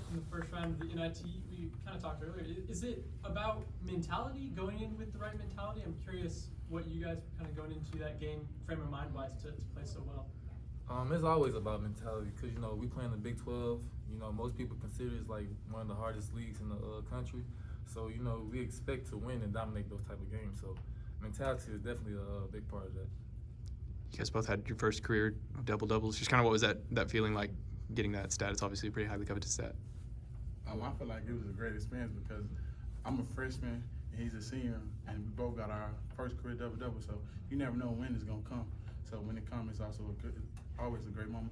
in the first round of the NIT. We kind of talked earlier. Is it about mentality, going in with the right mentality? I'm curious what you guys were kind of going into that game, frame of mind wise, to play so well. It's always about mentality because, we play in the Big 12. Most people consider it like one of the hardest leagues in the country. So, we expect to win and dominate those type of games. So, mentality is definitely a big part of that. You guys both had your first career double-doubles. Just kind of what was that feeling like getting that stat? It's obviously a pretty highly coveted stat. I feel like it was a great experience because I'm a freshman and he's a senior, and we both got our first career double-double. So you never know when it's going to come. So when it comes, it's also always a great moment.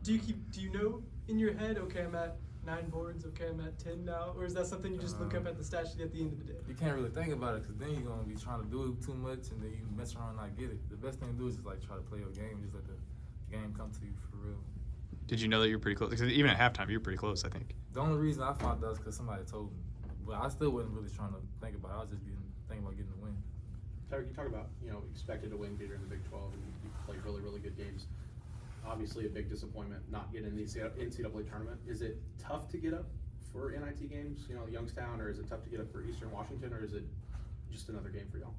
Do you know in your head, okay, I'm at 9 boards, okay, I'm at 10 now? Or is that something you just look up at the stat sheet at the end of the day? You can't really think about it because then you're going to be trying to do it too much and then you mess around and not get it. The best thing to do is just like try to play your game and just let the game come to you for real. Did you know that you were pretty close? Because even at halftime, you were pretty close, I think. The only reason I found out is because somebody told me. But I still wasn't really trying to think about it. I was just thinking about getting the win. Tyreek, you talk about, expected to win Peter in the Big 12, and you played really, really good games. Obviously, a big disappointment not getting in the NCAA tournament. Is it tough to get up for NIT games, Youngstown, or is it tough to get up for Eastern Washington, or is it just another game for y'all?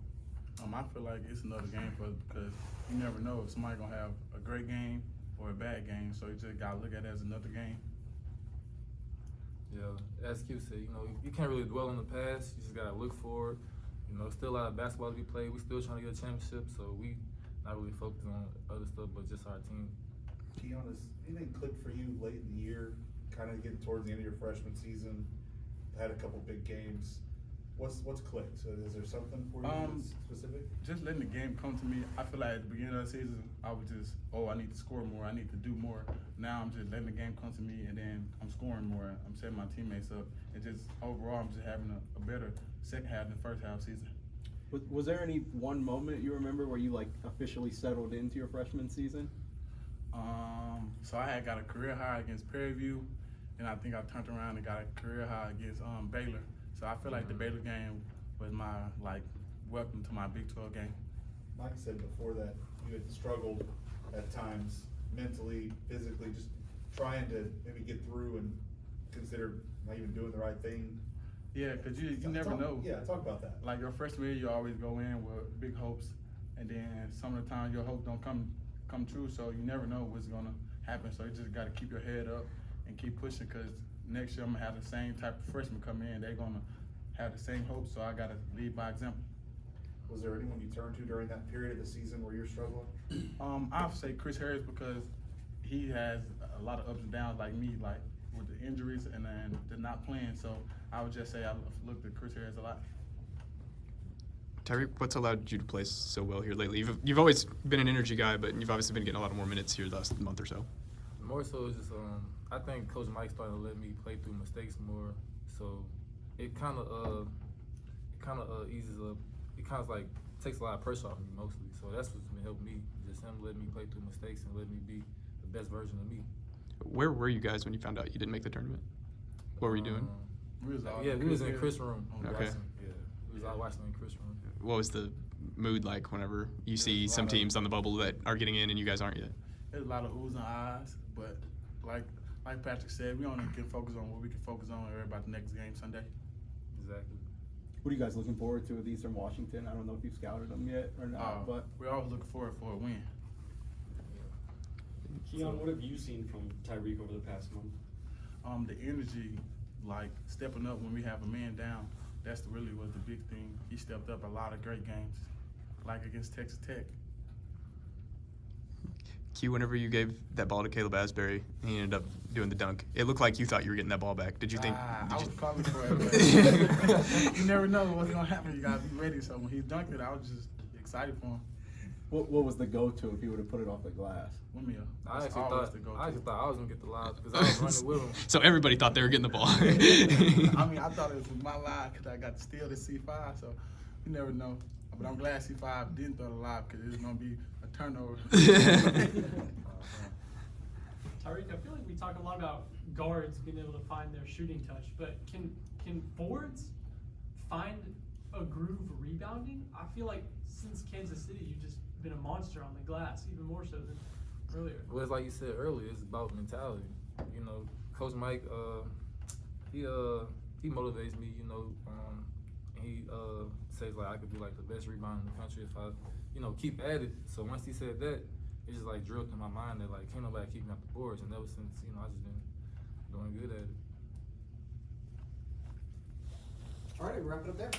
I feel like it's another game for us because you never know if somebody's going to have a great game or a bad game, so you just got to look at it as another game. Yeah, as Q said, you can't really dwell on the past. You just got to look forward. Still a lot of basketball to be played. We're still trying to get a championship, so we not really focused on other stuff, but just our team. Quion, has anything clicked for you late in the year, kind of getting towards the end of your freshman season? Had a couple big games. What's clicked? So is there something for you that's specific? Just letting the game come to me. I feel like at the beginning of the season, I was just, I need to score more. I need to do more. Now I'm just letting the game come to me, and then I'm scoring more. I'm setting my teammates up. And just overall, I'm just having a better second half than first half season. Was there any one moment you remember where you officially settled into your freshman season? So I had got a career high against Prairie View, and I think I turned around and got a career high against Baylor. So I feel like the Baylor game was my welcome to my Big 12 game. Mike said before that you had struggled at times mentally, physically, just trying to maybe get through and consider not even doing the right thing. Yeah, because you never know. Yeah, talk about that. Like your freshman year, you always go in with big hopes, and then some of the time your hopes don't come true, so you never know what's gonna happen. So you just gotta keep your head up and keep pushing, because next year I'm gonna have the same type of freshmen come in. They're gonna have the same hopes, so I gotta lead by example. Was there anyone you turned to during that period of the season where you're struggling? I'll say Chris Harris, because he has a lot of ups and downs like me, like with the injuries and then the not playing. So I would just say I looked at Chris Harris a lot. Tyreek, what's allowed you to play so well here lately? You've always been an energy guy, but you've obviously been getting a lot of more minutes here the last month or so. More so is just I think Coach Mike started to let me play through mistakes more, so it kind of eases up. It kind of takes a lot of pressure off me mostly. So that's what's been helping me. Just him letting me play through mistakes and letting me be the best version of me. Where were you guys when you found out you didn't make the tournament? What were you doing? We was in Chris' room. Okay. We was all watching in Chris' room. What was the mood like whenever you see some teams on the bubble that are getting in and you guys aren't yet? There's a lot of oohs and ahs, but like Patrick said, we only can focus on what we can focus on and worry about the next game Sunday. Exactly. What are you guys looking forward to with Eastern Washington? I don't know if you've scouted them yet or not, but we're always looking forward for a win. Quion, what have you seen from Tyreek over the past month? The energy, stepping up when we have a man down, that's really was the big thing. He stepped up a lot of great games, like against Texas Tech. Q, whenever you gave that ball to Caleb Asbury, he ended up doing the dunk. It looked like you thought you were getting that ball back. Did you think? I was calling for it. You never know what's gonna happen. You gotta be ready. So when he dunked it, I was just excited for him. what was the go-to if you would have put it off the glass? Windmill. I actually thought I was gonna get the lob because I was running with him. So everybody thought they were getting the ball. I mean, I thought it was my line because I got to steal the C5, so you never know. But I'm glad C5 didn't throw the lob because it was going to be a turnover. Tyreek, I feel like we talk a lot about guards being able to find their shooting touch, but can forwards find a groove rebounding? I feel like since Kansas City, you've just been a monster on the glass, even more so than earlier. Well, it's like you said earlier, it's about mentality, Coach Mike, he motivates me, you know. And he says like I could be like the best rebounder in the country if I, you know, keep at it. So once he said that, it just like drilled in my mind that like can't nobody keep me off the boards. And ever since, you know, I just been doing good at it. All right, wrap it up there.